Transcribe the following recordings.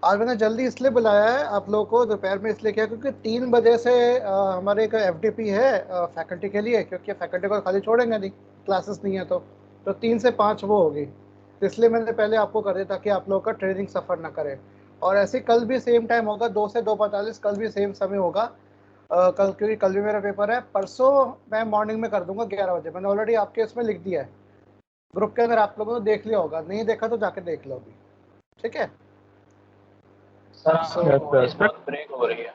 आज मैंने जल्दी इसलिए बुलाया है आप लोगों को दोपहर में, इसलिए किया क्योंकि 3 बजे से हमारे एक एफडीपी है फैकल्टी के लिए, क्योंकि फैकल्टी को खाली छोड़ेंगे नहीं, क्लासेस नहीं है तो 3 से 5 वो होगी। तो इसलिए मैंने पहले आपको कर दिया ताकि आप लोगों का ट्रेनिंग सफ़र ना करे। और ऐसे कल भी सेम टाइम होगा, 2 से 2:45 कल भी सेम समय होगा। कल क्योंकि कल भी मेरा पेपर है। परसों मैं मॉर्निंग में कर दूंगा 11 बजे। मैंने ऑलरेडी आपके इसमें लिख दिया है ग्रुप के अंदर, आप लोगों ने देख लिया होगा, नहीं देखा तो जाके देख लो अभी, ठीक है। सर So, वॉइस बहुत ब्रेक हो रही है।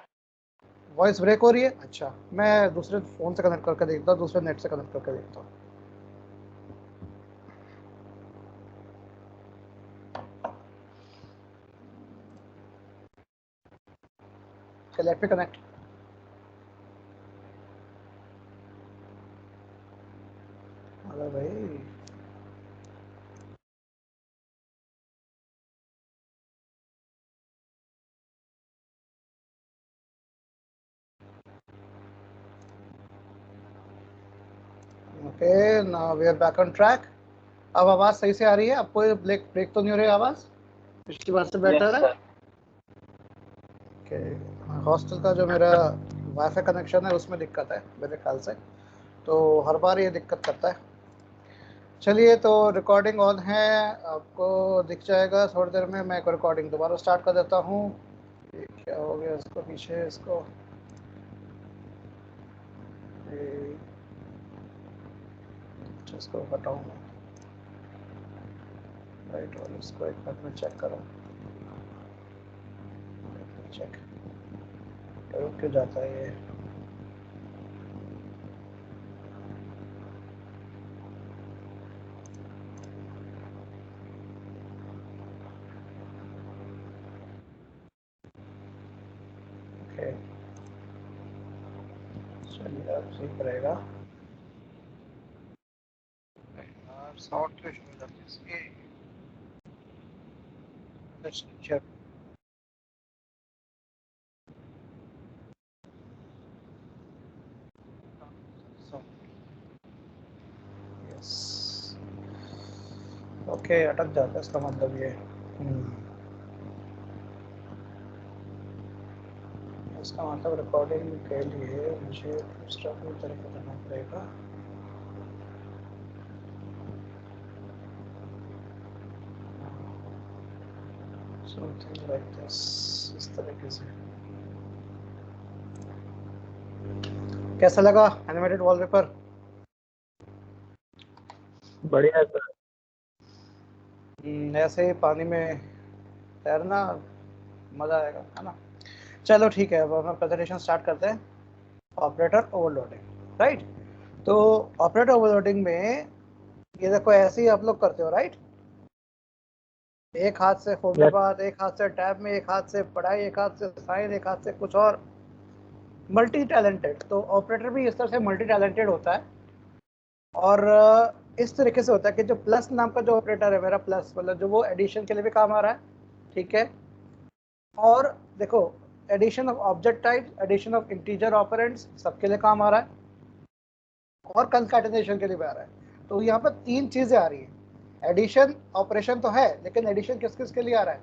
वॉइस ब्रेक हो रही है? अच्छा, मैं दूसरे फ़ोन से कनेक्ट करके देखता हूँ, दूसरे नेट से कनेक्ट करके देखता हूँ। Let me connect. अरे भाई, okay, now we are back on track. अब आवाज़ सही से आ रही है आपको? ब्रेक ब्रेक तो नहीं हो रही आवाज़? पिछली बार से बेटर है? ओके। हॉस्टल का जो मेरा वाईफाई कनेक्शन है उसमें दिक्कत है मेरे ख्याल से, तो हर बार ये दिक्कत करता है। चलिए, तो रिकॉर्डिंग ऑन है, आपको दिख जाएगा थोड़ी देर में। मैं रिकॉर्डिंग दोबारा स्टार्ट कर देता हूँ। ये क्या हो गया इसको, पीछे इसको इसको हटाऊँ मैं, राइट, और इसको एक मिनट में चेक करो, चेक रुक क्यों जाता है ये। ओके, चलिए अब ठीक रहेगा। साउंड क्यों शुरू हो जाती है इसकी? चेक। यस, ओके, अटक जाता है इसका मतलब ये। इसका मतलब रिकॉर्डिंग के लिए मुझे दूसरा कोई तरीका करना पड़ेगा। समथिंग लाइक दिस, इस तरीके से। कैसा लगा एनिमेटेड वॉलपेपर? बढ़िया सर। ऐसे ही पानी में तैरना, मज़ा आएगा, है ना। चलो ठीक है, अब हम प्रेजेंटेशन स्टार्ट करते हैं। Operator overloading, right. तो ऑपरेटर ओवरलोडिंग में ये देखो, ऐसे ही आप लोग करते हो, राइट। एक हाथ से फोल्डर बार, एक हाथ से टैब में, एक हाथ से पढ़ाई, एक हाथ से साइन, एक हाथ से कुछ और, मल्टी टैलेंटेड। तो ऑपरेटर भी इस तरह से मल्टी टैलेंटेड होता है। और इस तरीके से होता है कि जो प्लस नाम का जो ऑपरेटर है मेरा, प्लस मतलब जो वो एडिशन के लिए भी काम आ रहा है, ठीक है। और देखो, addition of object type, addition of integer operands, सबके लिए काम आ रहा है, और कंकैटिनेशन के लिए भी आ रहा है। तो यहाँ पर 3 चीज़ें आ रही हैं। एडिशन ऑपरेशन तो है, लेकिन एडिशन किस किस के लिए आ रहा है?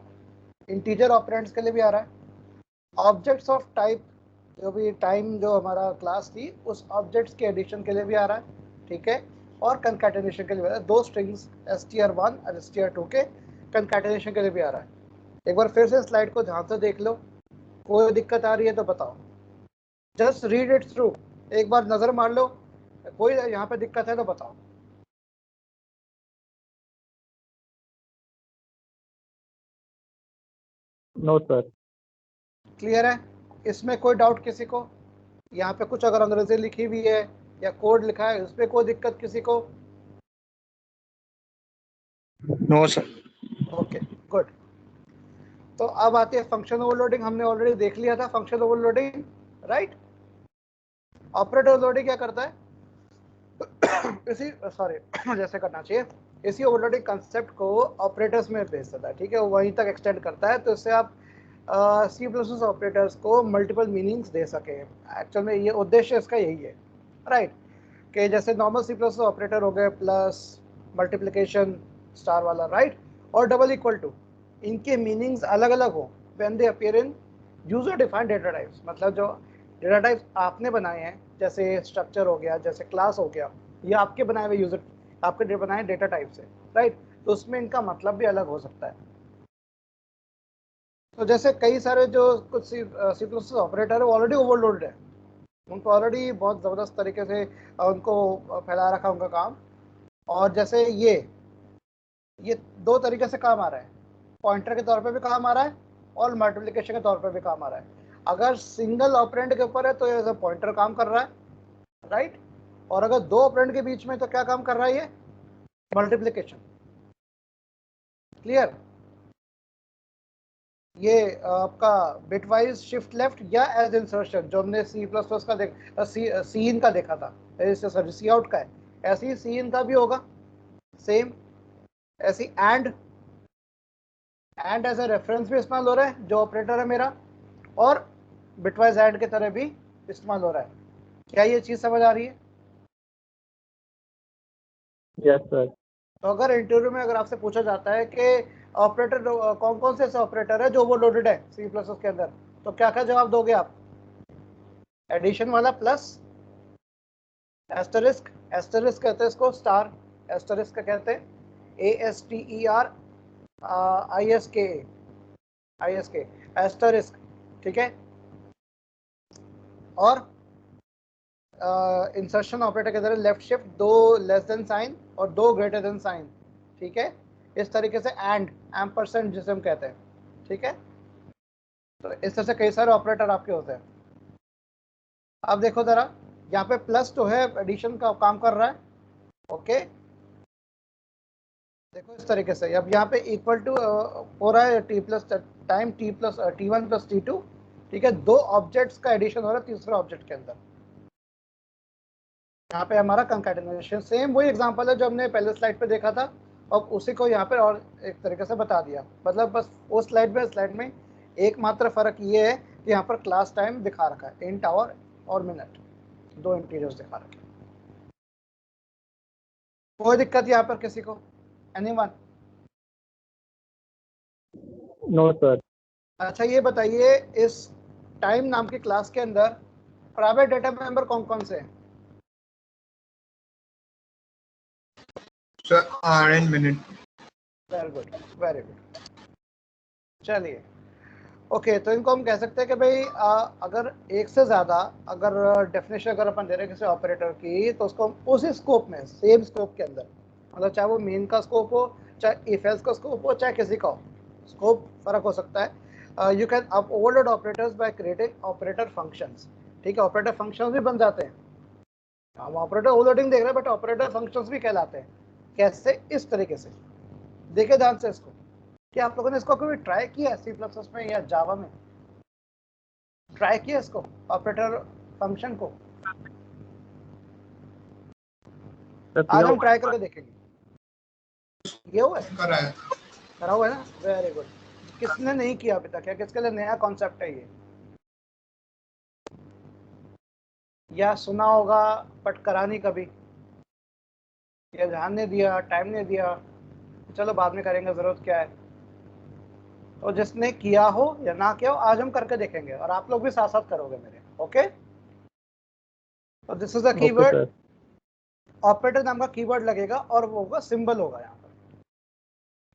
इंटीजर ऑपरेंड्स के लिए भी आ रहा है। ऑब्जेक्ट्स ऑफ टाइप, जो भी टाइम जो हमारा क्लास थी उस ऑब्जेक्ट्स के एडिशन के लिए भी आ रहा है, ठीक है। और कंकैटिनेशन के लिए भी आ रहा है। 2 स्ट्रिंग्स str1 और str2 के कंकैटिनेशन के लिए भी आ रहा है। एक बार फिर से स्लाइड को ध्यान से देख लो, कोई दिक्कत आ रही है तो बताओ। जस्ट रीड इट थ्रू, एक बार नज़र मार लो, कोई यहाँ पे दिक्कत है तो बताओ। No sir. क्लियर है? इसमें कोई डाउट किसी को? यहाँ पे कुछ अगर अंग्रेजी लिखी हुई है या कोड लिखा है, उस पर कोई दिक्कत किसी को? No sir. Okay, good. तो अब आती है फंक्शन ओवरलोडिंग। हमने ऑलरेडी देख लिया था function overloading, right. Operator overloading क्या करता है? इसी सॉरी जैसे करना चाहिए, इसी ओवरलोडिंग कंसेप्ट को ऑपरेटर्स में भेज देता है, ठीक है, वो वहीं तक एक्सटेंड करता है। तो इससे आप सी प्लस प्लस ऑपरेटर्स को मल्टीपल मीनिंग्स दे सकें। एक्चुअल में ये उद्देश्य इसका यही है, राइट। कि जैसे नॉर्मल सी प्लस ऑपरेटर हो गए, प्लस, मल्टीप्लिकेशन, स्टार वाला, राइट, और डबल इक्वल टू, इनके मीनिंग्स अलग अलग हो, when they appear in user defined data types, मतलब जो डेटा टाइप्स आपने बनाए हैं, जैसे स्ट्रक्चर हो गया, जैसे क्लास हो गया, ये आपके बनाए हुए यूजर, आपके बनाए डेटा टाइप से, राइट? तो उसमें इनका मतलब भी अलग हो सकता है। तो जैसे कई सारे जो कुछ सी प्लस ऑपरेटर है, ऑलरेडी ओवरलोडेड है, उनको ऑलरेडी बहुत ज़बरदस्त तरीके से उनको फैला रखा उनका काम। और जैसे ये दो तरीके से काम आ रहा है, पॉइंटर के तौर पे भी काम आ रहा है और मल्टीप्लिकेशन के तौर पे भी काम आ रहा है। अगर सिंगल ऑपरेंड के ऊपर है तो ये पॉइंटर काम कर रहा है, राइट? और अगर दो ऑपरेंड के बीच में तो क्या काम कर रहा है, ये मल्टीप्लिकेशन। क्लियर? ये आपका बिटवाइज शिफ्ट लेफ्ट या एज इंसर्शन जो हमने सी प्लस प्लस का सी इन का देखा था, सॉरी सी आउट का है, ऐसे ही सी इन का भी होगा सेम। ऐसी एंड एज ए रेफरेंस भी इस्तेमाल हो रहा है जो ऑपरेटर है मेरा, और बिटवाइज एंड की तरह भी इस्तेमाल हो रहा है। क्या ये चीज समझ आ रही है? Yes sir. तो अगर इंटरव्यू में अगर आपसे पूछा जाता है कि ऑपरेटर कौन कौन से ऐसे ऑपरेटर है जो ओवरलोडेड है सी प्लस के अंदर, तो क्या क्या जवाब दोगे आप? एडिशन वाला प्लस, एस्टरिस्क, एस्टरिस्क कहते हैं इसको, स्टार एस्टरिस्क कहते हैं, ASTER ISK एस्टरिस्क, ठीक है? और इंसर्शन ऑपरेटर के अंदर लेफ्ट शिफ्ट, दो लेस देन साइन और दो ग्रेटर देन साइन, ठीक है? इस तरीके से एंड एम्परसेंड जिसे हम कहते हैं, ठीक है? तो इस तरह से कई सारे ऑपरेटर आपके होते हैं। अब देखो जरा, यहाँ पे प्लस तो है, एडिशन का काम कर रहा है, ओके? देखो इस तरीके से, अब यहाँ पे इक्वल टू हो रहा है T plus time T plus T1 plus T2, ठीक है? दो ऑब्जेक्ट्स का एडिशन हो रहा है तीसरे ऑब्जेक्ट के अंदर। यहाँ पे हमारा कंकैटिनेशन, सेम वही एग्जांपल है जो हमने पहले स्लाइड पे देखा था, और उसी को यहाँ पे और एक तरीके से बता दिया। मतलब बस उस स्लाइड में एकमात्र फर्क ये है कि यहाँ पर क्लास टाइम दिखा रखा है, इंट आवर और मिनट, दो इंटीजर्स दिखा रखे हैं। कोई दिक्कत यहाँ पर किसी को? एनीवन? No sir. अच्छा ये बताइए, इस टाइम नाम की क्लास के अंदर प्राइवेट डेटा मेंबर कौन कौन से हैं? Sir our and minute. Very good, very good. चलिए, ओके, तो इनको हम कह सकते हैं कि भाई अगर एक से ज़्यादा अगर डेफिनेशन अगर अपन दे रहे हैं किसी ऑपरेटर की, तो उसको हम उसी स्कोप में, सेम स्कोप के अंदर, मतलब चाहे वो मेन का स्कोप हो, चाहे इफ एल्स का स्कोप हो, चाहे किसी का हो, स्कोप फर्क हो सकता है। यू कैन अब overload operators by creating operator functions, ठीक है? ऑपरेटर फंक्शंस भी बन जाते हैं। हम ऑपरेटर ओवरलोडिंग देख रहे हैं, बट ऑपरेटर फंक्शंस भी कहलाते हैं। कैसे? इस तरीके से देखे ध्यान से इसको, कि आप लोगों ने इसको कभी ट्राई किया है सी प्लस प्लस में या जावा में? ट्राई किया इसको, ऑपरेटर फंक्शन को? आज हम ट्राई करके देखेंगे। ये हुआ है, करा हुआ है ना? Very good. किसने नहीं किया अभी तक? या किसके लिए नया कॉन्सेप्ट है ये, या सुना होगा बट करा नहीं कभी, या ध्यान नहीं दिया, टाइम नहीं दिया, चलो बाद में करेंगे, जरूरत क्या है? तो जिसने किया हो या ना किया हो, आज हम करके देखेंगे, और आप लोग भी साथ साथ करोगे मेरे, ओके? तो this is the keyword, operator नाम का कीवर्ड लगेगा और वो होगा सिंबल होगा यहाँ पर।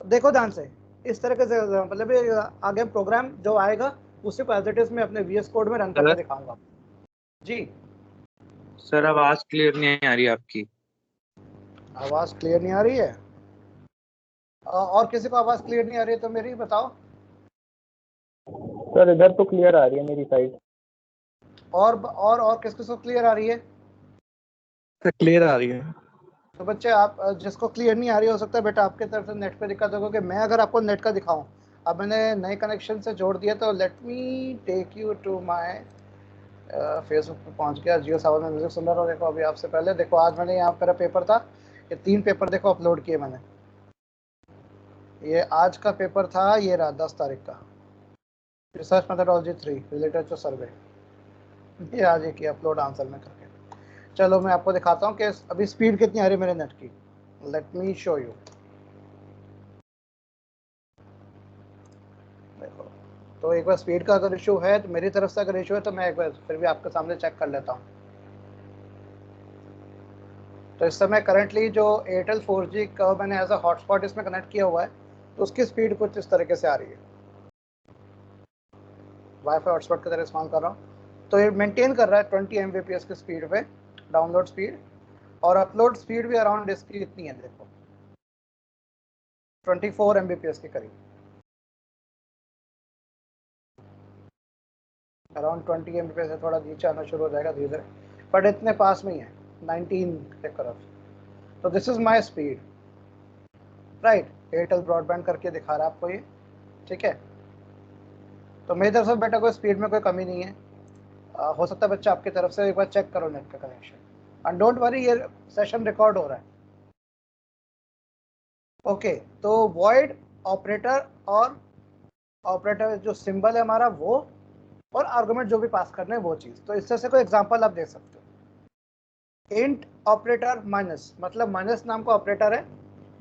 देखो ध्यान से, इस तरह से मतलब आगे प्रोग्राम जो आएगा उसी को एज इट इज में अपने VS कोड में रन करके दिखाऊंगा जी। सर आवाज क्लियर नहीं आ रही आपकी। आवाज क्लियर नहीं आ रही है? और किसी को आवाज क्लियर नहीं आ रही है तो मेरी बताओ। सर इधर तो क्लियर आ रही है मेरी साइड। और किस किस को क्लियर आ रही है? क्लियर आ रही है। तो बच्चे, आप जिसको क्लियर नहीं आ रही, हो सकता है बेटा आपके तरफ से नेट पे दिक्कत होगा, कि मैं अगर आपको नेट का दिखाऊं, अब मैंने नए कनेक्शन से जोड़ दिया, तो let me take you to my Facebook पे पहुंच गया, जियो सावन में म्यूजिक सुन रहा हूँ। देखो अभी आपसे पहले देखो, आज मैंने यहाँ मेरा पेपर था, ये 3 पेपर देखो अपलोड किए मैंने। ये आज का पेपर था, ये रहा 10 तारीख का, रिसर्च मेथोडोलॉजी 3 रिलेटेड टू सर्वे, ये आज एक अपलोड आंसर में करके। चलो मैं आपको दिखाता हूँ कि अभी स्पीड कितनी आ रही है मेरे नेट की। Let me show you. देखो तो एक बार स्पीड का अगर इशू है तो मेरी तरफ से अगर इशू है तो मैं एक बार फिर भी आपके सामने चेक कर लेता हूँ। तो इस समय करंटली जो एयरटेल 4G का मैंने एज अ हॉटस्पॉट इसमें कनेक्ट किया हुआ है, तो उसकी स्पीड कुछ इस तरीके से आ रही है। वाईफाई हॉटस्पॉट की तरह इस्तेमाल कर रहा हूँ, तो ये मेंटेन कर रहा है 20 Mbps की स्पीड पे डाउनलोड स्पीड, और अपलोड स्पीड भी अराउंड इसकी इतनी है, देखो 24 Mbps के करीब, अराउंड 20 Mbps से थोड़ा नीचे आना शुरू हो जाएगा धीरे धीरे, बट इतने पास में ही है 19 के तरफ। तो this is my speed, right. Airtel broadband करके दिखा रहा है आपको ये, ठीक है। तो मेरी तरफ से बेटा कोई स्पीड में कोई कमी नहीं है। हो सकता है बच्चा आपकी तरफ से एक बार चेक करो नेट का कनेक्शन, एंड डोंट वरी ये सेशन रिकॉर्ड हो रहा है। ओके, तो वॉइड ऑपरेटर और ऑपरेटर जो सिंबल है हमारा वो, और आर्गुमेंट जो भी पास करने हैं वो चीज़। तो इससे से कोई एग्जांपल आप दे सकते हो। इंट ऑपरेटर माइनस, मतलब माइनस नाम का ऑपरेटर है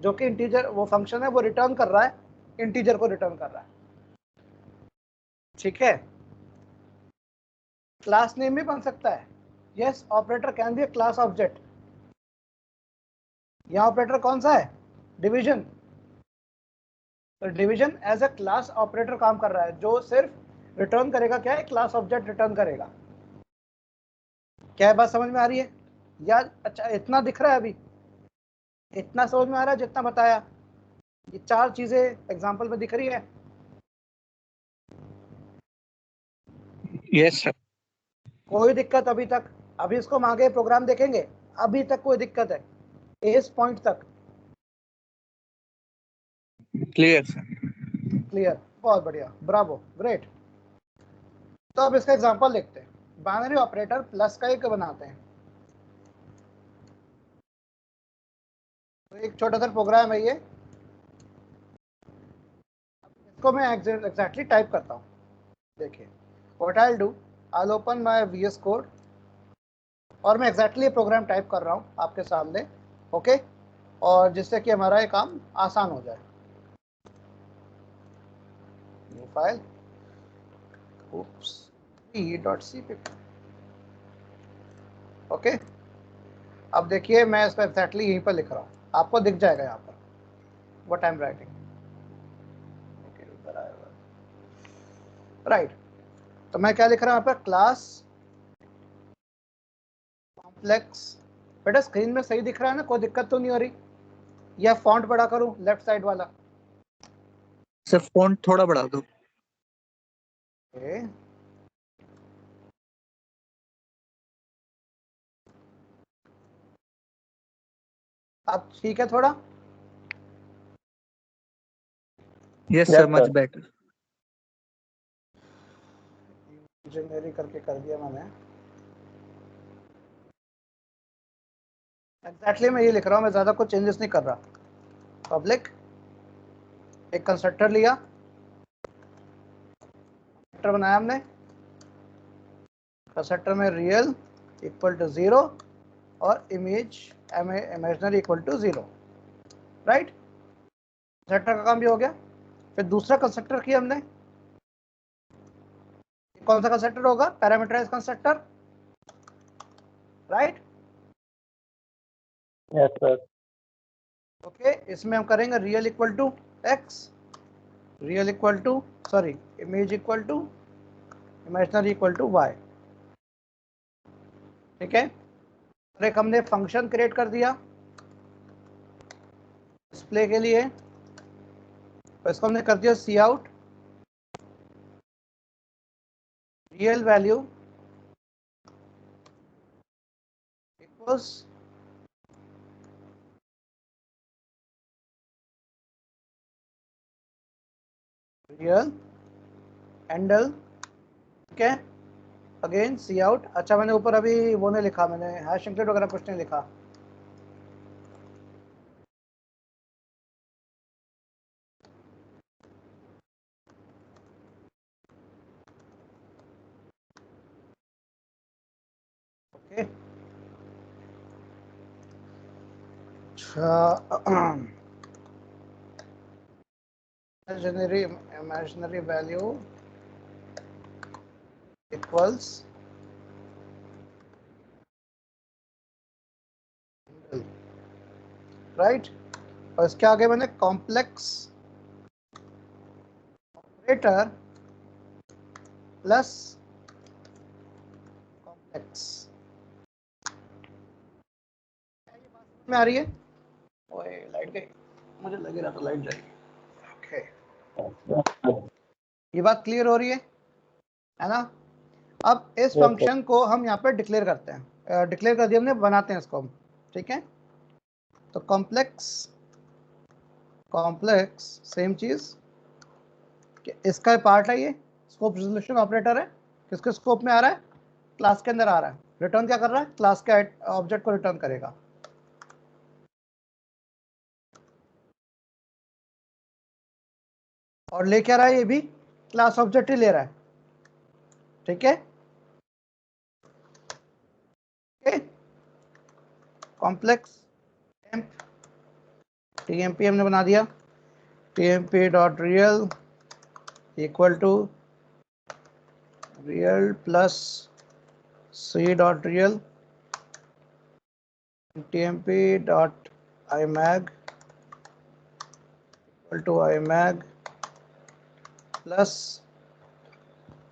जो कि इंटीजर वो फंक्शन है, वो रिटर्न कर रहा है, इंटीजर को रिटर्न कर रहा है, ठीक है। क्लास नेम भी बन सकता है। Yes, operator can be a class object. यहाँ ऑपरेटर कौन सा है? डिवीजन। तो division as a class operator काम कर रहा है, जो सिर्फ रिटर्न करेगा क्या है, क्लास ऑब्जेक्ट रिटर्न करेगा। क्या बात समझ में आ रही है? या अच्छा इतना दिख रहा है अभी, इतना समझ में आ रहा है जितना बताया? ये चार चीजें एग्जांपल में दिख रही है? Yes sir. कोई दिक्कत अभी तक? अभी इसको हम आगे प्रोग्राम देखेंगे, अभी तक कोई दिक्कत है इस पॉइंट तक? Clear sir. क्लियर, बहुत बढ़िया, ब्रावो, ग्रेट। तो अब इसका एग्जांपल देखते हैं। बाइनरी ऑपरेटर प्लस का एक बनाते हैं। तो एक छोटा सा प्रोग्राम है ये, इसको मैं एग्जैक्टली टाइप करता हूँ। देखिए what I will do, I will open my VS code, और मैं एग्जैक्टली प्रोग्राम टाइप कर रहा हूँ आपके सामने, ओके। और जिससे कि हमारा ये काम आसान हो जाए। New file, oops, e.cpp, okay. अब देखिए मैं इसको एग्जैक्टली यहीं पर लिख रहा हूँ, आपको दिख जाएगा यहाँ पर what I am writing, right. तो मैं क्या लिख रहा हूँ यहाँ पर? Class complex. बेटा स्क्रीन में सही दिख रहा है ना, कोई दिक्कत तो नहीं हो रही? या फॉन्ट बड़ा करूँ लेफ्ट साइड वाला? सर फॉन्ट थोड़ा बढ़ा दो। ओके, अब ठीक है थोड़ा? Yes sir, much better. Engineering करके कर दिया मैंने। एग्जैक्टली मैं ये लिख रहा हूँ, मैं ज़्यादा कुछ चेंजेस नहीं कर रहा। पब्लिक, एक कंस्ट्रक्टर लिया, कंस्ट्रक्टर बनाया हमने, कंस्ट्रक्टर में रियल इक्वल टू 0 और imaginary equal to 0, right. Constructor का काम भी हो गया। फिर दूसरा कंस्ट्रक्टर किया हमने, कौन सा कंस्ट्रक्टर होगा? Parameterized constructor, right. Yes sir. Okay, इसमें हम करेंगे real equal to x, real equal to sorry image equal to imaginary equal to y, ठीक है। और एक हमने फंक्शन क्रिएट कर दिया डिस्प्ले के लिए, तो इसको हमने कर दिया C out real value equals real endl, ठीक है। Again C out. अच्छा मैंने ऊपर अभी वो नहीं लिखा, मैंने हैश इंक्लूड वगैरह कुछ नहीं लिखा। ओके, अच्छा इमेजिनरी वैल्यू इक्वल्स राइट, और इसके आगे मैंने कॉम्प्लेक्स ऑपरेटर प्लस कॉम्प्लेक्स में आ रही है। ओए लाइट गई, मुझे लग रहा था लाइट जाएगी। ओके, ये बात क्लियर हो रही है ना। अब इस फंक्शन को हम यहाँ पे डिक्लेयर करते हैं, डिक्लेयर कर दिया हमने, बनाते हैं इसको हम, ठीक है। तो कॉम्प्लेक्स सेम चीज, इसका पार्ट है, ये स्कोप रिजोल्यूशन ऑपरेटर है, किसके स्कोप में आ रहा है, क्लास के अंदर आ रहा है। रिटर्न क्या कर रहा है, क्लास के ऑब्जेक्ट को रिटर्न करेगा। और ले क्या रहा है, ये भी क्लास ऑब्जेक्ट ही ले रहा है, ठीक है। कॉम्प्लेक्स टीएमपी हमने बना दिया, TMP dot real equal to real plus c dot real TMP dot imag equal to imag plus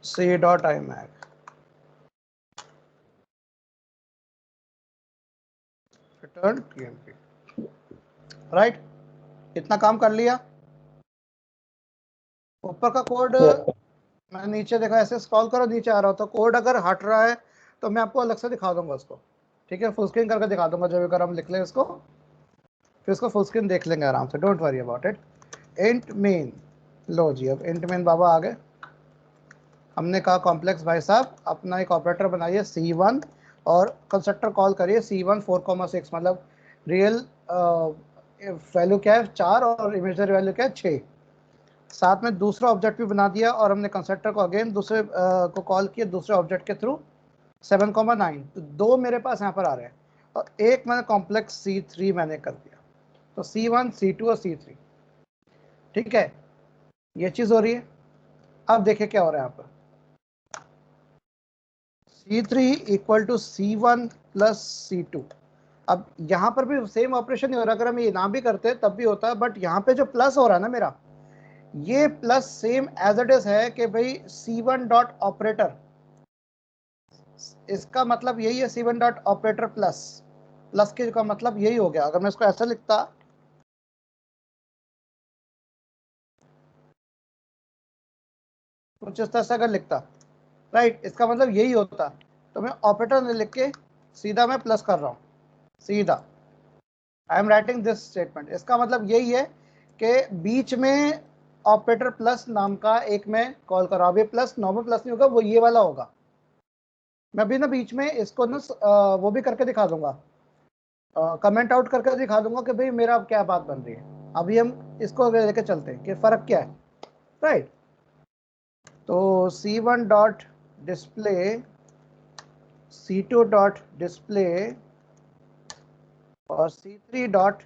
c dot imag। Return TMP, right. इतना काम कर लिया। ऊपर का कोड मैं नीचे देखा, ऐसे स्क्रॉल करो नीचे आ रहा हो तो कोड अगर हट रहा है तो मैं आपको अलग से दिखा दूंगा उसको, ठीक है। फुल स्क्रीन करके दिखा दूंगा, जब अगर हम लिख लें इसको, फिर इसको फुल स्क्रीन देख लेंगे आराम से, don't worry about it. Int main, लो जी, अब इंट मेन बाबा आ गए। हमने कहा कॉम्प्लेक्स भाई साहब अपना एक ऑपरेटर बनाइए C1 और कंस्ट्रक्टर कॉल करिए C1 4,6, मतलब रियल वैल्यू क्या है 4 और इमेजनरी वैल्यू क्या है 6। साथ में दूसरा ऑब्जेक्ट भी बना दिया और हमने कंस्ट्रक्टर को अगेन दूसरे को कॉल किया दूसरे ऑब्जेक्ट के थ्रू 7,9। तो 2 मेरे पास यहाँ पर आ रहे हैं और एक मैंने कॉम्प्लेक्स C3 मैंने कर दिया। तो C1 C2 और C3, ठीक है, ये चीज़ हो रही है। अब देखिए क्या हो रहा है यहाँ पर, C3 equal to C1 plus C2। अब यहाँ पर भी सेम ऑपरेशन नहीं हो रहा, अगर हम ये ना भी करते तब भी होता है, बट यहाँ पे जो प्लस हो रहा है ना मेरा, ये plus same as it is है कि भाई C1 डॉट ऑपरेटर, इसका मतलब यही है C1 dot operator plus, plus के का मतलब यही हो गया। अगर मैं इसको ऐसा लिखता, कुछ इस तरह से अगर लिखता, राइट, इसका मतलब यही होता। तो मैं ऑपरेटर नहीं लिख के सीधा मैं प्लस कर रहा हूँ, सीधा I am writing this statement. इसका मतलब यही है कि बीच में ऑपरेटर प्लस नाम का एक मैं कॉल कर रहा हूँ। अभी प्लस नॉर्मल प्लस नहीं होगा, वो ये वाला होगा। मैं अभी ना बीच में इसको ना वो भी करके दिखा दूंगा, कमेंट आउट करके दिखा दूंगा कि भाई मेरा क्या बात बन रही है। अभी हम इसको लेके चलते हैं कि फर्क क्या है, राइट। तो C1 dot display, C2 dot display और C3 डॉट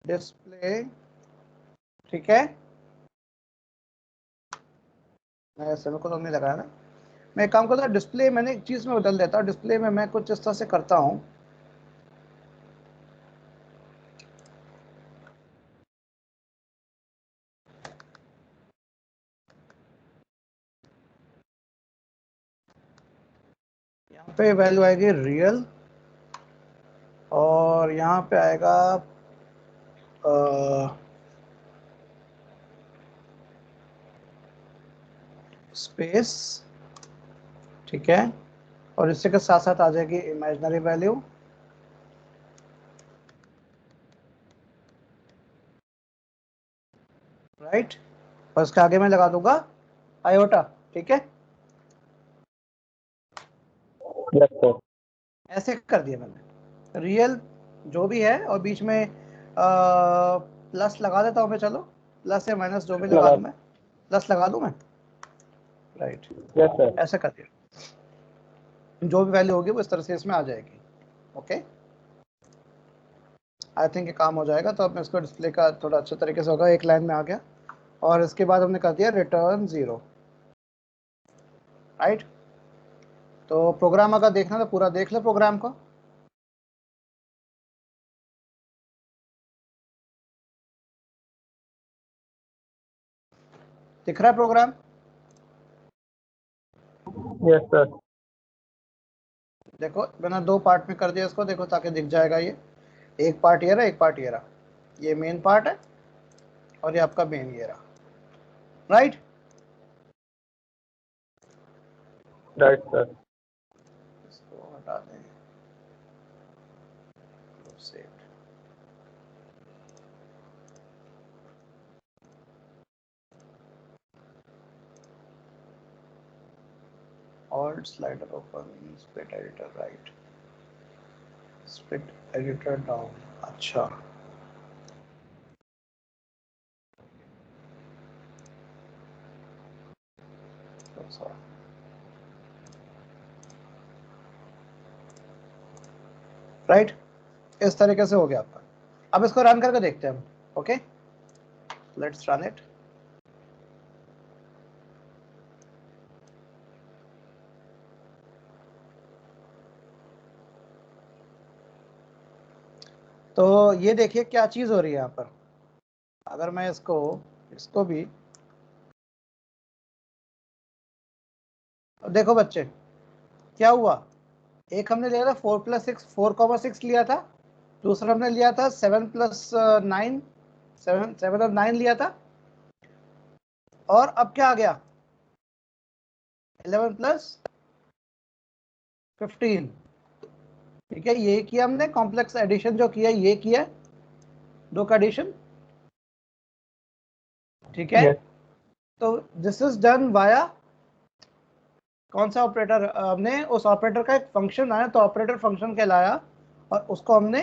डिस्प्ले, ठीक है। मैं समय को तो नहीं लगाया ना, मैं एक काम करता हूँ, डिस्प्ले मैंने एक चीज़ में बदल देता हूँ। डिस्प्ले में मैं कुछ इस तरह से करता हूँ, यहाँ पे वैल्यू आएगी रियल और यहाँ पे आएगा स्पेस, ठीक है। और इससे के साथ साथ आ जाएगी इमेजिनरी वैल्यू, राइट। और इसके आगे मैं लगा दूंगा आयोटा, ठीक है। ऐसे कर दिया मैंने, रियल जो भी है और बीच में प्लस लगा देता हूँ मैं, चलो प्लस या माइनस जो भी लगा दूँ मैं, प्लस लगा दूँ मैं, राइट। ऐसे कर दिया, जो भी वैल्यू होगी वो इस तरह से इसमें आ जाएगी। ओके, आई थिंक ये काम हो जाएगा। तो अब मैं इसको डिस्प्ले का थोड़ा अच्छे तरीके से होगा, एक लाइन में आ गया। और इसके बाद हमने कर दिया रिटर्न 0, राइट। तो प्रोग्राम अगर देखना तो पूरा देख लो प्रोग्राम को। दिख रहा है प्रोग्राम? Yes sir. देखो मैंने 2 पार्ट में कर दिया इसको, देखो ताकि दिख जाएगा ये। एक पार्ट ये रहा, एक पार्ट ये रहा। ये मेन पार्ट है और ये आपका मेन ये रहा, राइट। Right sir. इसको हटा दें, save. Alt slider open, split editor right, split editor down। अच्छा, राइट। इस तरीके से हो गया आपका। अब इसको रन करके देखते हैं हम। Okay, let's run it. तो ये देखिए क्या चीज हो रही है यहाँ पर। अगर मैं इसको भी देखो बच्चे, क्या हुआ, एक हमने लिया था 4 + 6, 4,6 लिया था। दूसरा हमने लिया था 7 + 9, 7 और 9 लिया था। और अब क्या आ गया, 11 + 15। ठीक है, ये किया हमने कॉम्प्लेक्स एडिशन जो किया, ये किया 2 का एडिशन। ठीक है, Yes. तो दिस इज डन वाया कौन सा ऑपरेटर, हमने उस ऑपरेटर का एक फंक्शन आया तो ऑपरेटर फंक्शन कहलाया, और उसको हमने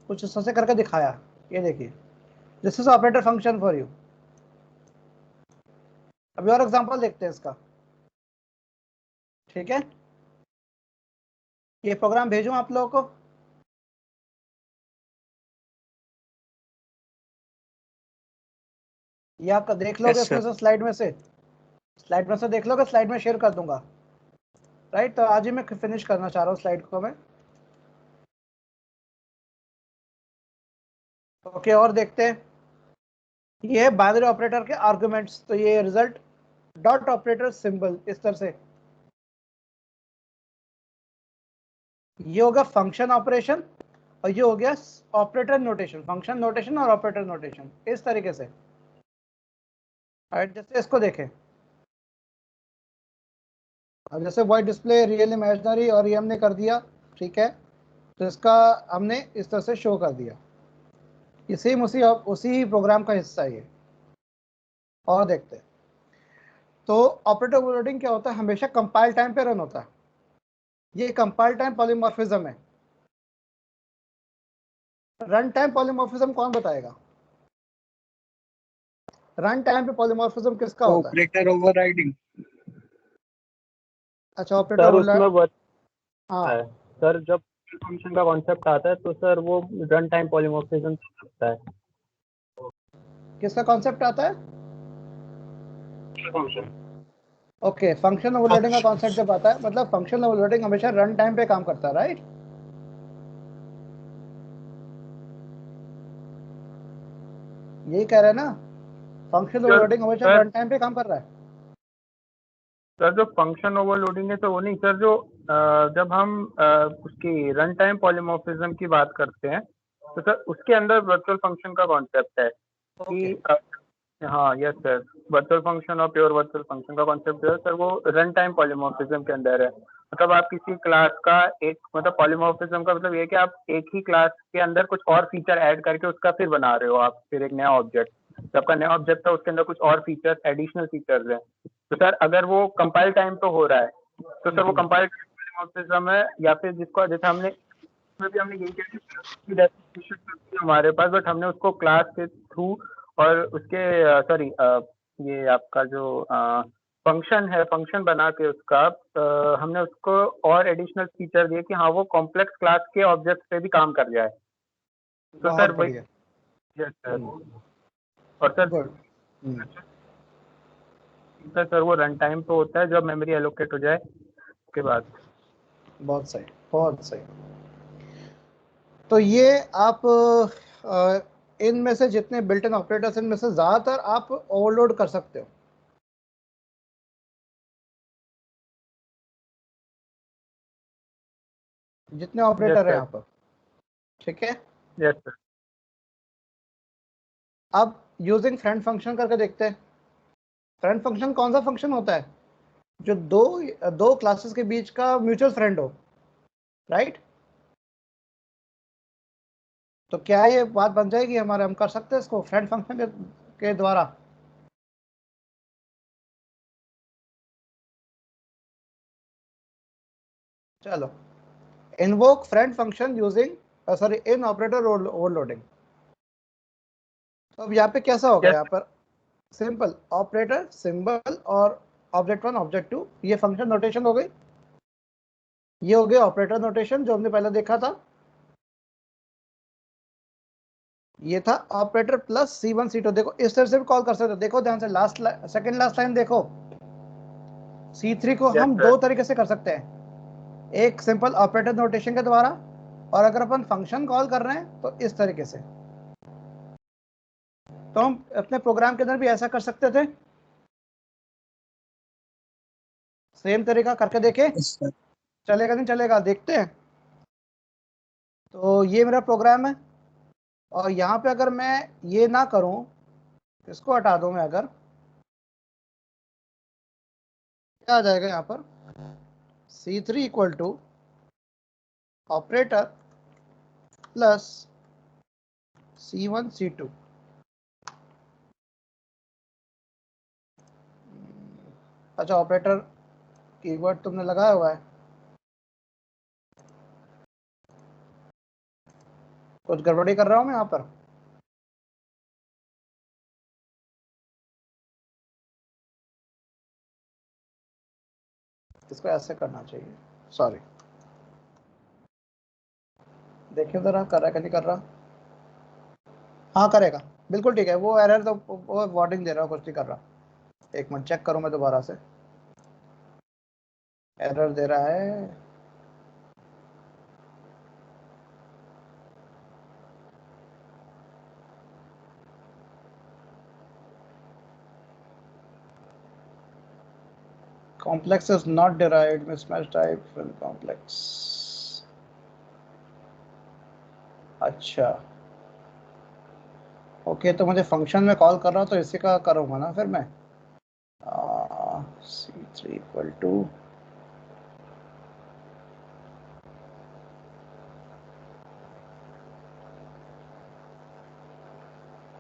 कुछ इस तरह से करके दिखाया। ये देखिए, this is operator function for you. अभी और एग्जांपल देखते हैं इसका। ठीक है, ये प्रोग्राम भेजूं आप लोगों को? ये आप देख लोगे Yes, इसमें sir. से, स्लाइड में से देख लोगे, स्लाइड में शेयर कर दूंगा। राइट, तो आज ही मैं फिनिश करना चाह रहा हूँ स्लाइड को मैं। ओके, और देखते हैं। ये है बाइनरी ऑपरेटर के आर्गुमेंट्स। तो ये रिजल्ट डॉट ऑपरेटर सिंबल इस तरह से, ये होगा फंक्शन ऑपरेशन, और ये हो गया ऑपरेटर नोटेशन, फंक्शन नोटेशन और ऑपरेटर नोटेशन इस तरीके से। राइट, जैसे इसको देखें, अब जैसे वाइट डिस्प्ले रियल इमेजिनरी और ये हमने कर दिया। ठीक है, तो इसका हमने इस तरह से शो कर दिया। ये सेम उसी प्रोग्राम का हिस्सा है ये। और देखते हैं, तो ऑपरेटर ओवरलोडिंग क्या होता है, हमेशा कंपाइल टाइम पे रन होता है। ये कंपाइल टाइम पॉलीमॉर्फिज्म है। रन टाइम पॉलीमॉर्फिज्म कौन बताएगा? रन टाइम पे पॉलीमॉर्फिज्म किसका होता है? Operator overriding. अच्छा, ऑपरेटर सर उसमें हाँ, है सर, जब फंक्शन का कॉन्सेप्ट आता है तो सर वो रन टाइम पॉलीमॉर्फिज्म होता है। किसका कॉन्सेप्ट आता है? फंक्शन। ओके, फंक्शन ओवरलोडिंग का कॉन्सेप्ट जब आता है, मतलब फंक्शन ओवरलोडिंग हमेशा रन टाइम पे काम करता है, राइट। यही कह रहे हैं ना, फंक्शन ओवरलोडिंग हमेशा सर रन टाइम पे काम कर रहा है। सर जो फंक्शन ओवरलोडिंग है तो वो नहीं सर, जो जब हम उसकी रन टाइम पॉलीमॉर्फिज्म की बात करते हैं तो सर उसके अंदर वर्चुअल फंक्शन का कॉन्सेप्ट है ओके, कि हाँ यस सर, वर्चुअल फंक्शन और प्योर वर्चुअल फंक्शन का कॉन्सेप्ट जो है सर वो रन टाइम पॉलीमॉर्फिज्म के अंदर है। मतलब आप किसी क्लास का एक, मतलब पॉलीमॉर्फिज्म का मतलब ये है कि आप एक ही क्लास के अंदर कुछ और फीचर ऐड करके उसका फिर बना रहे हो आप फिर एक नया ऑब्जेक्ट। तो आपका नया ऑब्जेक्ट है उसके अंदर कुछ और फीचर्स, एडिशनल फीचर्स हैं। तो सर अगर वो कंपाइल टाइम पे हो रहा है तो सर वो कंपाइल पॉलीमॉर्फिज्म है, या फिर जिसको जैसे हमने इसमें भी हमने यही किया कि हमारे पास, बट हमने उसको क्लास के थ्रू और उसके सॉरी ये आपका जो फंक्शन है, फंक्शन बना के उसका हमने उसको और एडिशनल फीचर दिए कि हाँ वो कॉम्प्लेक्स क्लास के ऑब्जेक्ट पे भी काम कर जाए। तो बहुत सर वही, बढ़िया, यस सर। और सर गुड। सर वो रन टाइम पे होता है जब मेमोरी एलोकेट हो जाए उसके बाद। बहुत सही, बहुत सही। तो ये आप इनमें से जितने बिल्ट इन ऑपरेटर्स, इनमें से ज़्यादातर आप ओवरलोड कर सकते हो। जितने ऑपरेटर हैं सर। यहाँ पर, ठीक है। Yes sir. अब यूजिंग फ्रेंड फंक्शन करके देखते हैं। फ्रेंड फंक्शन कौन सा फंक्शन होता है? जो दो क्लासेस के बीच का म्यूचुअल फ्रेंड हो, राइट। तो क्या ये बात बन जाएगी हमारे, हम कर सकते हैं इसको फ्रेंड फंक्शन के द्वारा? चलो, invoke friend function using sorry इन ऑपरेटर ओवरलोडिंग। तो अब यहाँ पे कैसा होगा? यस यहाँ पर सिंपल ऑपरेटर सिंबल और ऑब्जेक्ट 1 ऑब्जेक्ट 2, ये फंक्शन नोटेशन हो गई। ये हो गया ऑपरेटर नोटेशन जो हमने पहले देखा था। ये था ऑपरेटर प्लस C1 C2। देखो इस तरह से भी कॉल कर सकते हो। देखो ध्यान से, सेकंड लास्ट लाइन देखो। C3 को यस हम सर। दो तरीके से कर सकते हैं, एक सिंपल ऑपरेटर नोटेशन के द्वारा, और अगर अपन फंक्शन कॉल कर रहे हैं तो इस तरीके से। तो हम अपने प्रोग्राम के अंदर भी ऐसा कर सकते थे। सेम तरीका करके देखें, चलेगा नहीं चलेगा, देखते हैं। तो ये मेरा प्रोग्राम है, और यहाँ पे अगर मैं ये ना करूं, इसको हटा दूं मैं, अगर क्या आ जाएगा यहाँ पर? C3 equal to operator plus C1 C2। अच्छा, ऑपरेटर कीवर्ड तुमने लगाया हुआ है, कुछ गड़बड़ी कर रहा हूँ मैं यहाँ पर? इसको ऐसे करना चाहिए, सॉरी। देखिए जरा कर रहा है कि नहीं कर रहा। हाँ करेगा, बिल्कुल ठीक है। वो एरर तो वो वार्निंग दे रहा है, कुछ नहीं कर रहा। एक मिनट चेक करूँ मैं दोबारा से, एरर दे रहा है। Complex is not derived, mismatch type from complex। अच्छा ओके, तो मुझे फंक्शन में कॉल कर रहा हूँ तो इसी का करूँगा ना फिर मैं। C3 equal to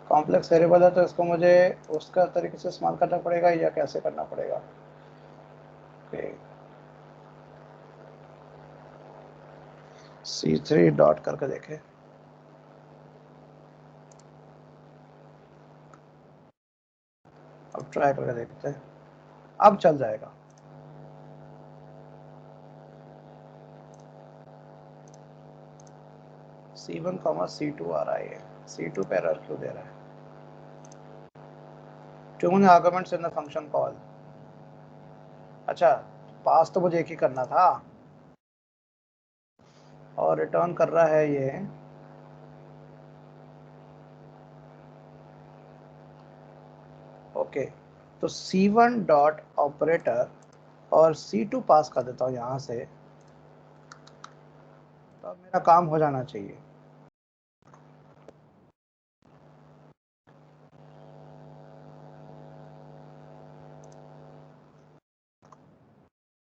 complex variable है, तो इसको मुझे उसका तरीके से इस्तेमाल करना पड़ेगा या कैसे करना पड़ेगा? ओके, C3 डॉट करके देखें। अब ट्राई करके देखते हैं, अब चल जाएगा। C1 C2 आ रहा है, C2 पे एरर क्यों दे रहा है? Tune arguments in the function call. अच्छा, पास तो मुझे एक ही करना था, और रिटर्न कर रहा है ये। ओके, तो C1 डॉट ऑपरेटर और C2 पास कर देता हूँ यहाँ से, तो अब मेरा काम हो जाना चाहिए।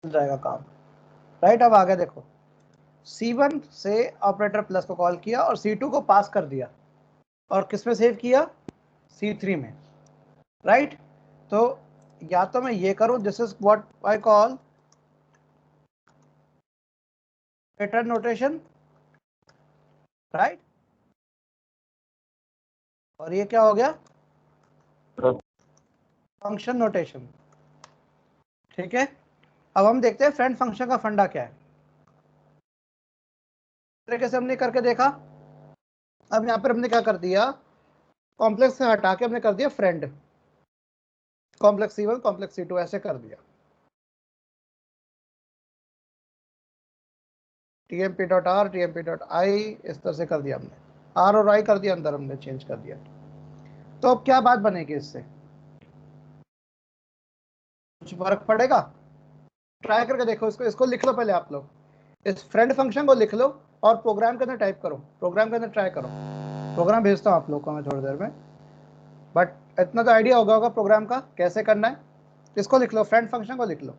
जाएगा काम, राइट। अब आगे देखो, C1 से ऑपरेटर प्लस को कॉल किया और C2 को पास कर दिया, और किस में सेव किया? C3 में, राइट। तो या तो मैं ये करूं, this is what I call operator notation, right. और ये क्या हो गया? फंक्शन नोटेशन, ठीक है। अब हम देखते हैं फ्रेंड फंक्शन का फंडा क्या है। तरीके से हमने करके देखा। अब यहाँ पर हमने क्या कर दिया, कॉम्प्लेक्स से हटा के हमने कर दिया friend. Complex C1 complex C2 ऐसे कर दिया। tmp.r tmp.i इस तरह से कर दिया हमने, r और i कर दिया अंदर, हमने चेंज कर दिया। तो अब क्या बात बनेगी इससे, कुछ फर्क पड़ेगा? ट्राई करके देखो इसको, इसको लिख लो पहले आप लोग, इस फ्रेंड फंक्शन को लिख लो और प्रोग्राम के अंदर टाइप करो, प्रोग्राम के अंदर ट्राई करो। प्रोग्राम भेजता हूँ आप लोग को मैं थोड़ी देर में, बट इतना तो आइडिया होगा प्रोग्राम का कैसे करना है। इसको लिख लो, फ्रेंड फंक्शन को लिख लो।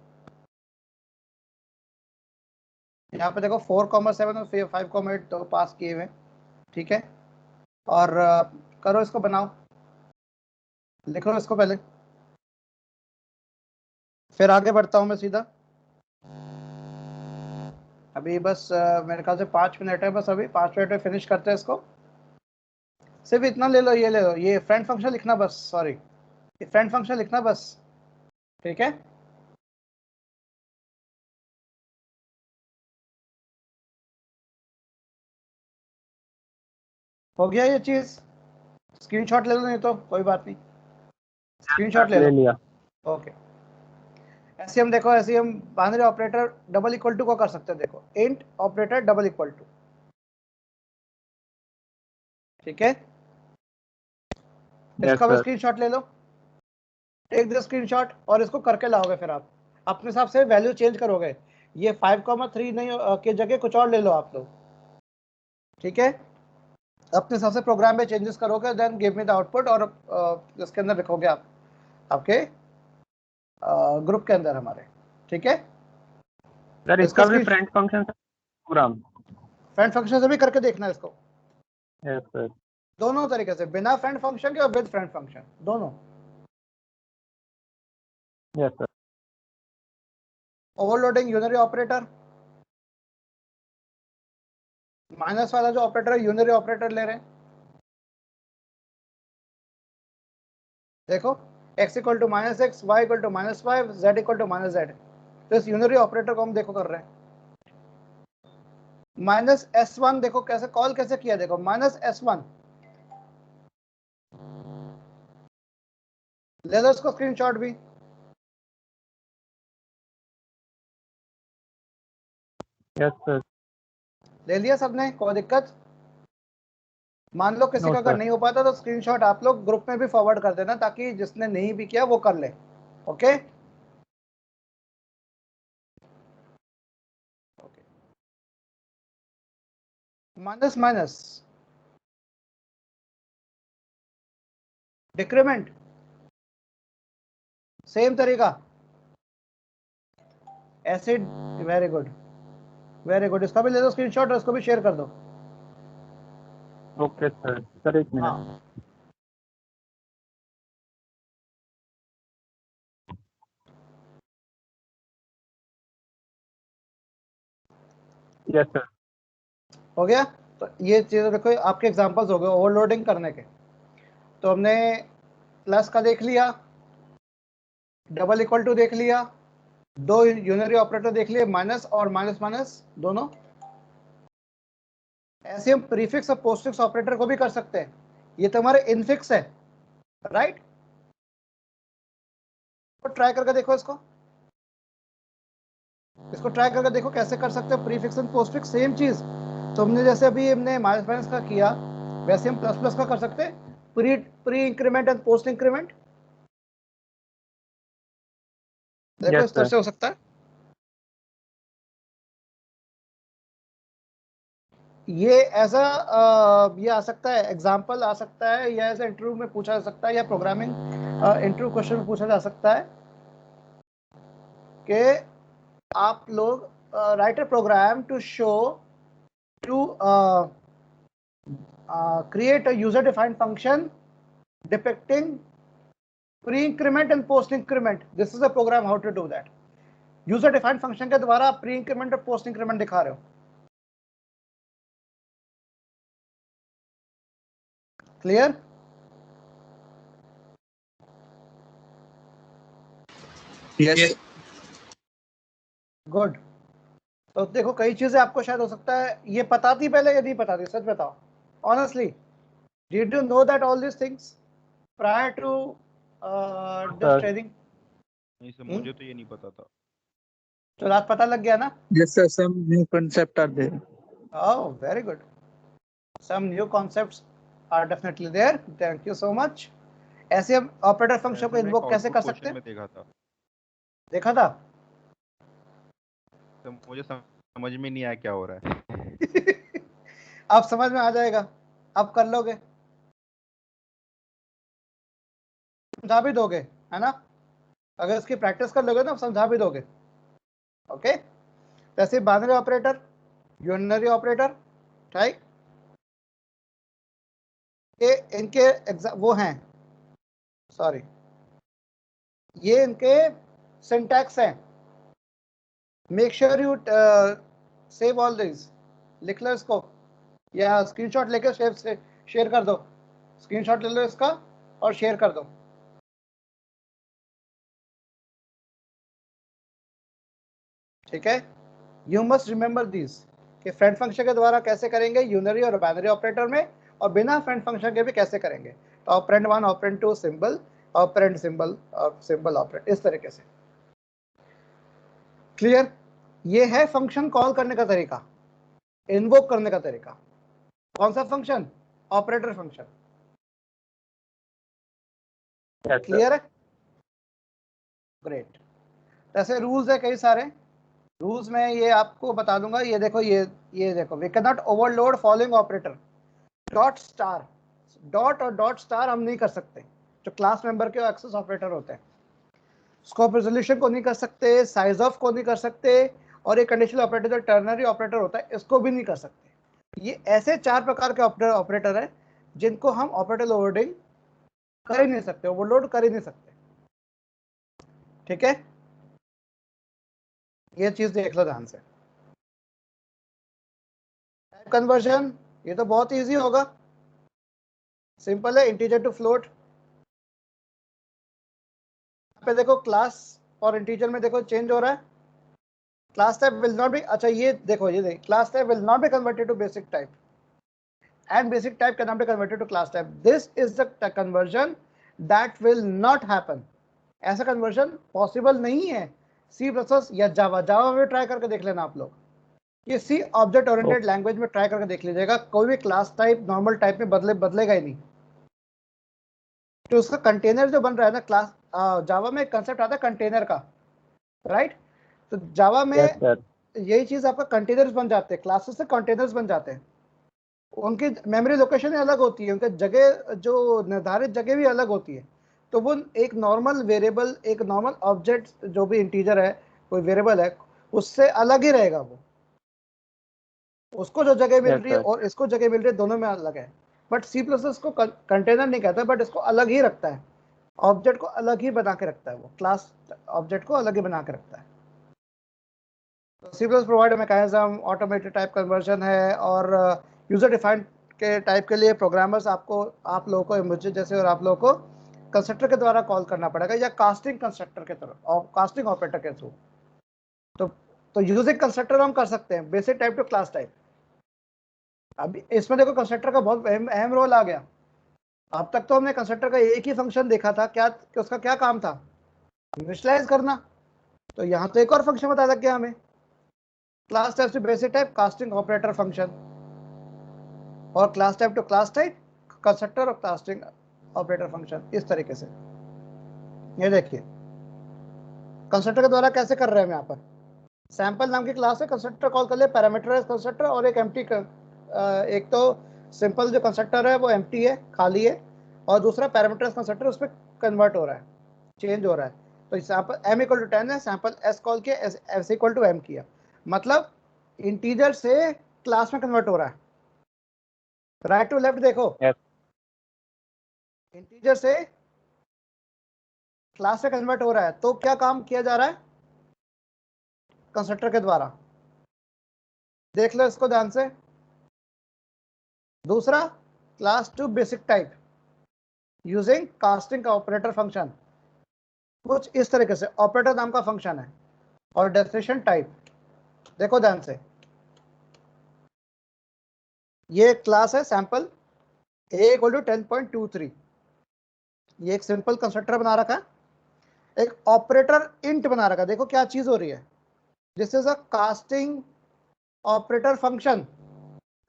यहाँ पे देखो 4,7 और 5,8 तो पास किए हुए, ठीक है। और करो इसको, बनाओ, लिखो इसको पहले, फिर आगे बढ़ता हूँ मैं सीधा। अभी बस मेरे ख्याल से 5 मिनट है, बस अभी 5 मिनट में फिनिश करते हैं इसको। सिर्फ इतना ले लो, ये ले लो, ये फ्रेंड फंक्शन लिखना बस, सॉरी ये फ्रेंड फंक्शन लिखना बस, ठीक है। हो गया ये चीज, स्क्रीनशॉट ले लो, नहीं तो कोई बात नहीं, स्क्रीनशॉट ले ले लो। लिया। ओके, ऐसे हम देखो, ऐसे हम binary operator double equal to को कर सकते हैं। देखो int operator double equal to, ठीक है। यस इसका भी सर। स्क्रीनशॉट ले लो, टेक द स्क्रीनशॉट, और इसको करके लाओगे, फिर आप अपने हिसाब से वैल्यू चेंज करोगे। ये 5,3 नहीं के जगह कुछ और ले लो आप लोग, ठीक है। अपने हिसाब से प्रोग्राम में चेंजेस करोगे, then give me the output, और इसके अंदर लिखोगे आप आपके ग्रुप के अंदर हमारे, ठीक है। सर इसका भी friend function program, friend function से भी करके देखना इसको, यस सर। दोनों तरीके से, बिना फ्रेंड फंक्शन के और विद फ्रेंड फंक्शन, दोनों। Yes sir. Overloading unary operator, minus वाला जो ऑपरेटर है यूनरी ऑपरेटर ले रहे हैं, देखो x equal to minus x, y equal to minus y, z equal to minus z. तो इस यूनरी ऑपरेटर को हम देखो कर रहे हैं। माइनस S1 देखो कैसे कॉल कैसे किया, देखो माइनस S1 ले लो इसको स्क्रीनशॉट भी, यस सर। ले लिया सबने, कोई दिक्कत? मान लो किसी नो का अगर सर। नहीं हो पाता तो स्क्रीनशॉट आप लोग ग्रुप में भी फॉरवर्ड कर देना, ताकि जिसने नहीं भी किया वो कर ले, okay. Minus minus decrement, same तरीका, एसिड, वेरी गुड वेरी गुड। इसका भी ले लो स्क्रीनशॉट और इसको भी शेयर कर दो। Okay sir. सर एक मिनट। हाँ, यस सर। हो गया। तो ये चीज़ें देखो, आपके एग्जांपल्स हो गए ओवरलोडिंग करने के। तो हमने प्लस का देख लिया, डबल इक्वल टू देख लिया, दो यूनरी ऑपरेटर देख लिए, माइनस और माइनस माइनस दोनों। ऐसे हम प्रीफिक्स और पोस्टफिक्स ऑपरेटर को भी कर सकते हैं। ये तुम्हारे इनफिक्स है, राइट। तो ट्राई करके देखो इसको ट्राई करके देखो कैसे कर सकते हो प्रीफिक्स एंड पोस्टफिक्स, सेम चीज। तो हमने जैसे अभी हमने माइनस माइनस का किया, वैसे हम प्लस प्लस का कर सकते हैं, pre increment and post increment. देखो यस इस तरह सर। से हो सकता है। ये ऐसा ये आ सकता है, एग्जाम्पल आ सकता है, या ऐसा इंटरव्यू में पूछा जा सकता है, या प्रोग्रामिंग इंटरव्यू क्वेश्चन में पूछा जा सकता है कि आप लोग write a program to show to create a user defined function depicting pre-increment and post-increment. This is a program how to do that. User defined function के द्वारा आप pre-increment और post-increment दिखा रहे हो, क्लियर? Yes good. तो देखो कई चीजें आपको शायद हो सकता है ये पता थी पहले या नहीं पता थी, सच बताओ honestly, did you know that all this things prior to sir trading? नहीं सर, मुझे तो ये नहीं पता था। तो आज पता लग गया ना? Yes, sir. Some new concept are there. Oh, very good. Some new concepts are definitely there. Thank you so much. ऐसे हम ऑपरेटर फंक्शन को ऐसे मैं इन्वोक कैसे आउटपुट कर सकते क्वेश्चन हैं? में देखा था, देखा था? तो मुझे समझ में नहीं आया क्या हो रहा है। अब समझ में आ जाएगा, अब कर लोगे, समझा भी दोगे, है ना? अगर इसकी प्रैक्टिस कर लोगे ना, समझा भी दोगे। ओके, जैसे बाइनरी ऑपरेटर, यूनिनरी ऑपरेटर, राइट? ये इनके वो हैं, सॉरी, ये इनके सिंटैक्स हैं। Make sure you save all this, लिख लो इसको या स्क्रीनशॉट लेकर शेयर कर दो। स्क्रीनशॉट ले लो इसका और शेयर कर दो। ठीक है, यू मस्ट रिमेंबर दिस कि फ्रेंड फंक्शन के द्वारा कैसे करेंगे यूनरी और बाइनरी ऑपरेटर में, और बिना फ्रेंड फंक्शन के भी कैसे करेंगे। तो operand 1, operand 2 symbol, operand symbol और सिंबल ऑपरेंड, इस तरीके से। क्लियर? ये है फंक्शन कॉल करने का तरीका, इन्वोक करने का तरीका। कौन सा फंक्शन? Operator function. क्लियर है? ग्रेट। ऐसे रूल्स है कई सारे। रूल्स में ये आपको बता दूंगा। ये देखो, ये देखो, we can not overload following operator. Dot star, dot और डॉट स्टार हम नहीं कर सकते, जो क्लास मेंबर के एक्सेस ऑपरेटर होते हैं। स्कोप रेजोल्यूशन को नहीं कर सकते, साइज ऑफ को नहीं कर सकते, और ये कंडीशनल ऑपरेटर जो टर्नरी ऑपरेटर होता है, इसको भी नहीं कर सकते। ये ऐसे 4 प्रकार के ऑपरेटर है जिनको हम ऑपरेटर ओवरलोडिंग कर ही नहीं सकते, ओवरलोड कर ही नहीं सकते। ठीक है, ये चीज देख लो ध्यान से। टाइप कन्वर्जन, ये तो बहुत इजी होगा, सिंपल है, इंटीजर टू फ्लोट। पे देखो क्लास और इंटीजर में देखो चेंज हो रहा है। Class type will not be, अच्छा ये देखो, ये देखो, class type will not be converted to basic type and basic type cannot be converted to class type. This is the conversion that will not happen. ऐसा conversion possible नहीं है C++ या जावा। जावा में ट्राई करके देख लेना आप लोग, ये C ऑब्जेक्ट ओरिएंटेड लैंग्वेज में ट्राई करके देख लीजिएगा, कोई भी क्लास टाइप नॉर्मल टाइप में बदलेगा ही नहीं। तो उसका कंटेनर जो बन रहा है ना, क्लास जावा में कंसेप्ट आता है कंटेनर का, राइट? तो जावा में यही चीज आपका कंटेनर्स बन जाते हैं, क्लासेस से कंटेनर्स बन जाते हैं। उनकी मेमोरी लोकेशन अलग होती है, उनके जगह जो निर्धारित जगह भी अलग होती है। तो वो एक नॉर्मल वेरिएबल, एक नॉर्मल ऑब्जेक्ट जो भी इंटीजर है, कोई वेरिएबल है, उससे अलग ही रहेगा वो। उसको जो जगह मिल रही है और इसको जगह मिल रही है, दोनों में अलग है। बट C++ को कंटेनर नहीं कहता, बट इसको अलग ही रखता है, ऑब्जेक्ट को अलग ही बना के रखता है, वो क्लास ऑब्जेक्ट को अलग ही बना के रखता है। तो C++ provide mechanism, automated type conversion है, और यूजर डिफाइंड के टाइप के लिए प्रोग्रामर्स आप लोगों को, मुझे जैसे और आप लोगों को कंस्ट्रक्टर के द्वारा कॉल करना पड़ेगा, या कास्टिंग कंस्ट्रक्टर के तरफ, और कास्टिंग ऑपरेटर के थ्रू। तो यूजिंग कंस्ट्रक्टर हम कर सकते हैं, basic type to class type. अभी इसमें देखो कंस्ट्रक्टर का बहुत अहम रोल आ गया। अब तक तो हमने कंस्ट्रक्टर का एक ही फंक्शन देखा था, क्या कि उसका क्या काम था? इनिशियलाइज करना। तो यहाँ तो एक और फंक्शन बता लग गया हमें, class type to basic type casting operator function, और class type to class type constructor और कास्टिंग ऑपरेटर फंक्शन, इस तरीके से। ये देखिए कंस्ट्रक्टर के द्वारा कैसे कर रहे हैं हम यहाँ पर। सैंपल नाम की क्लास है, कंस्ट्रक्टर कॉल कर ले, पैरामीटराइज कंस्ट्रक्टर, और एक एम्प्टी एक तो सिंपल जो कंस्ट्रक्टर है वो एम्प्टी है, खाली है, और दूसरा पैरामीटराइज कंस्ट्रक्टर उस पर कन्वर्ट हो रहा है, चेंज हो रहा है। तो सैंपल m = 10 है, सैंपल s कॉल किया, s = m किया, मतलब इंटीजर से क्लास में कन्वर्ट हो रहा है। राइट टू लेफ्ट देखो, इंटीजर से क्लास में कन्वर्ट हो रहा है। तो क्या काम किया जा रहा है कंस्ट्रक्टर के द्वारा, देख लो इसको ध्यान से। दूसरा, class to basic type using casting का ऑपरेटर फंक्शन, कुछ इस तरीके से ऑपरेटर नाम का फंक्शन है। और डेस्टिनेशन टाइप देखो ध्यान से, ये क्लास है सैंपल a = 10.23, ये एक सिंपल कंस्ट्रक्टर बना रखा है, एक ऑपरेटर इंट बना रखा है। देखो क्या चीज हो रही है, this is a casting operator function.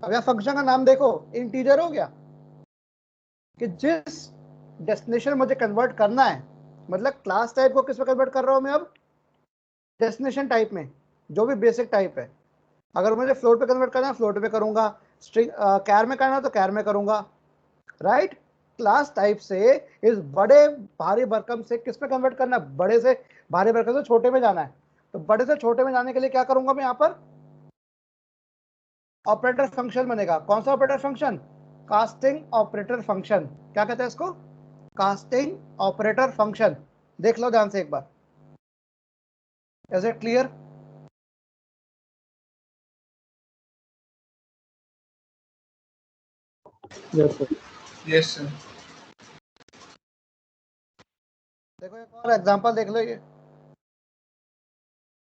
अब यह फंक्शन का नाम देखो, इंटीजर हो गया कि जिस डेस्टिनेशन मुझे कन्वर्ट करना है, मतलब क्लास टाइप को किस में कन्वर्ट कर रहा हूं मैं अब, डेस्टिनेशन टाइप में, जो भी बेसिक टाइप है। अगर मुझे फ्लोट पे कन्वर्ट करना है फ्लोट पे करूंगा, स्ट्रिंग कैर में करना है तो कैर में करूंगा, राइट। क्लास टाइप से इस बड़े भारी भरकम से किस में कन्वर्ट करना है, बड़े से भारी भरकम से छोटे में जाना है। तो बड़े से छोटे में जाने के लिए क्या करूंगा मैं, यहाँ पर ऑपरेटर फंक्शन बनेगा। कौन सा operator function, casting operator function. क्या कहते हैं इसको, कास्टिंग ऑपरेटर फंक्शन। देख लो ध्यान से एक बार, is it clear? Yes, sir. Yes sir. देखो एक और एग्जांपल देख लो, ये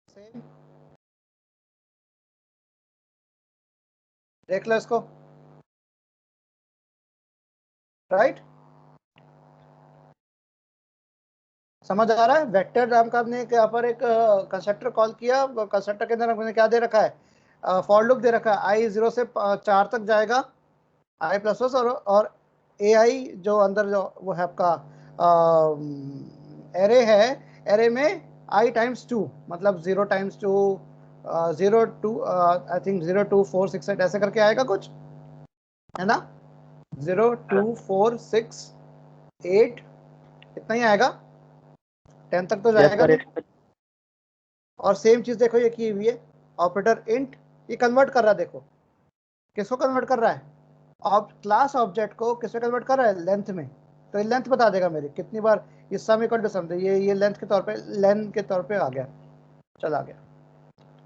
सेम, देख लो इसको, राइट। समझ आ रहा है? वेक्टर नाम का हमने यहाँ पर एक कंस्ट्रक्टर कॉल किया, कंस्ट्रक्टर के अंदर हमने क्या दे रखा है, फॉर लूप दे रखा है, i 0 से 4 तक जाएगा, i प्लस और ai जो अंदर जो वो है आपका एरे है, एरे में i टाइम्स 2, मतलब 0 टाइम्स 2 0 2 आई थिंक 0 2 4 6 8 ऐसे करके आएगा कुछ, है ना? 0 2 4 6 8 इतना ही आएगा, 10 तक तो जाएगा नहीं। और सेम चीज देखो ये की हुई है, ऑपरेटर इंट, ये कन्वर्ट कर रहा है, देखो किसको कन्वर्ट कर रहा है, क्लास ऑब्जेक्ट को किसमें कन्वर्ट कर रहा है, लेंथ में। तो ये लेंथ बता देगा मेरी कितनी बार ये सम इक्वल टू सम, ये लेंथ के तौर पे, लेंथ के तौर पे आ गया, चला गया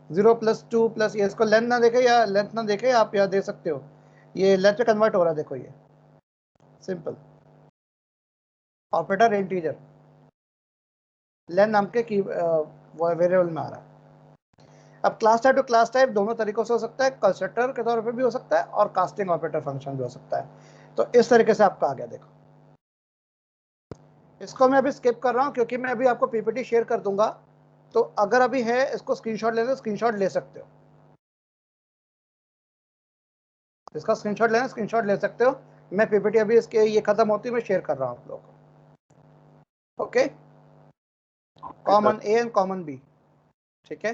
0 प्लस 2 प्लस, ये इसको लेंथ ना देखे या लेंथ ना देखे आप यहाँ दे सकते हो, ये लेंथ पे कन्वर्ट हो रहा है, देखो ये सिंपल ऑपरेटर इंटीजर लेंथ नाम के की वेरिएबल में आ रहा है। अब class type to class type दोनों तरीकों से हो सकता है, कंस्ट्रक्टर के तौर पे भी हो सकता है और कास्टिंग ऑपरेटर फंक्शन भी हो सकता है। तो इस तरीके से आपका आ गया। देखो इसको मैं अभी स्किप कर रहा हूं क्योंकि मैं अभी आपको पीपीटी शेयर कर दूंगा, तो अगर अभी है इसको स्क्रीनशॉट लेना, स्क्रीनशॉट ले सकते हो, इसका स्क्रीनशॉट लेना स्क्रीनशॉट ले सकते हो। मैं पीपीटी अभी इसके ये खत्म होती है मैं शेयर कर रहा हूं आप लोगों को। Okay, common A and common B, ठीक है।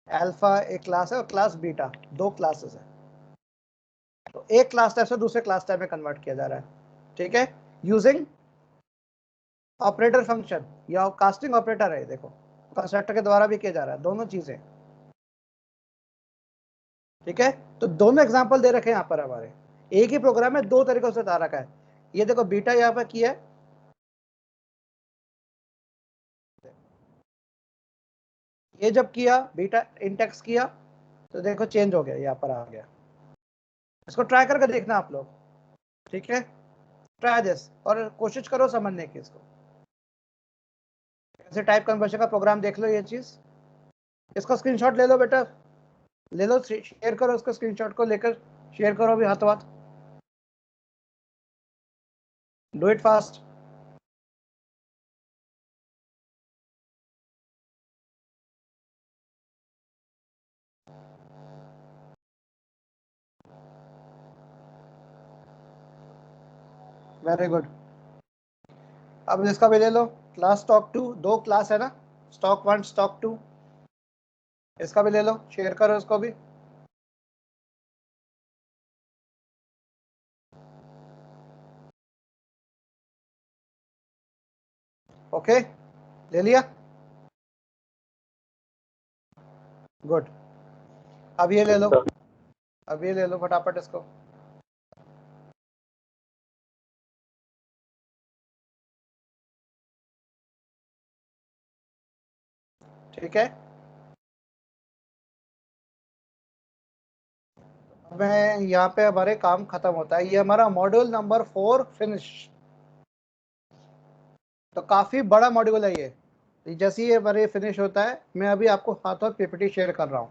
अल्फा एक क्लास है और क्लास बीटा दो क्लासेस है, तो एक क्लास टाइप से दूसरे क्लास टाइप में कन्वर्ट किया जा रहा है, ठीक है, यूजिंग ऑपरेटर फंक्शन या कास्टिंग ऑपरेटर है। देखो कंस्ट्रक्टर के द्वारा भी किया जा रहा है, दोनों चीजें, ठीक है। तो दोनों एग्जांपल दे रखे हैं यहाँ पर हमारे, एक ही प्रोग्राम में दो तरीकों से बता रखा है। ये देखो बीटा यहाँ पर किया है, ये जब किया बीटा इंटेक्स किया तो देखो चेंज हो गया, यहाँ पर आ गया। इसको ट्राई करके देखना आप लोग, ठीक है, ट्राई दिस और कोशिश करो समझने की। इसको ऐसे टाइप कन्वर्शन का प्रोग्राम देख लो, ये चीज, इसका स्क्रीनशॉट ले लो बेटा, ले लो, शेयर करो उसको, स्क्रीनशॉट को लेकर शेयर करो अभी हाथों हाथ, do it fast. Very good. अब इसका भी ले लो, क्लास स्टॉक 2, दो क्लास है ना, स्टॉक 1 स्टॉक 2, इसका भी ले लो, शेयर करो इसको भी। ओके, ले लिया, गुड। अब ये ले लो, अब ये ले लो फटाफट इसको, ठीक है। मैं यहाँ पे हमारे काम खत्म होता है, ये हमारा मॉड्यूल नंबर 4 फिनिश। तो काफी बड़ा मॉड्यूल है ये, जैसे ही ये हमारे फिनिश होता है मैं अभी आपको हाथों पीपीटी शेयर कर रहा हूँ,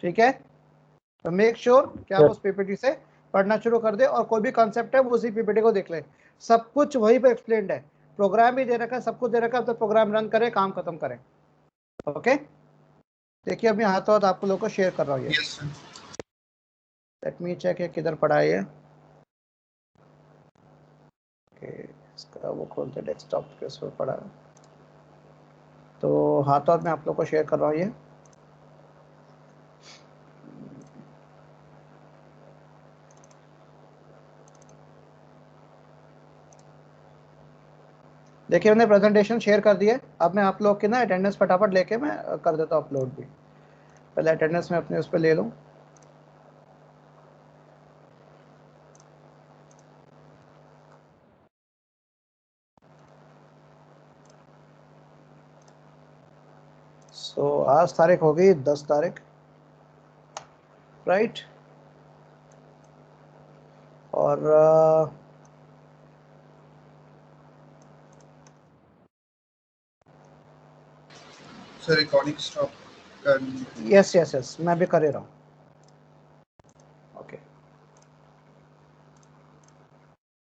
ठीक है। तो मेक श्योर कि आप उस पीपीटी से पढ़ना शुरू कर दे और कोई भी कॉन्सेप्ट है वो उसी पीपीटी को देख ले। सब कुछ वहीं पे एक्सप्लेन्ड है, प्रोग्राम भी दे रखा है, सब कुछ दे रखा है, तो प्रोग्राम रन करें, काम खत्म करें। ओके, देखिए अभी हाथों हाथ आपको लोगों को शेयर कर रहा हूँ ये। लेट मी चेक, किधर पड़ा है ये। इसका वो खोलते डेस्कटॉप के उस पर पड़ा है, तो हाथों हाथ में आप लोग को शेयर कर रहा हूँ ये। देखिए हमने प्रेजेंटेशन शेयर कर दिया है। अब मैं आप लोग की ना अटेंडेंस फटाफट लेके मैं कर देता हूँ अपलोड भी। पहले अटेंडेंस में अपने उस पर ले लूँ। सो आज तारीख हो गई 10 तारीख, राइट। और सर रिकॉर्डिंग स्टॉप कर। यस यस यस, मैं भी कर ही रहा हूँ।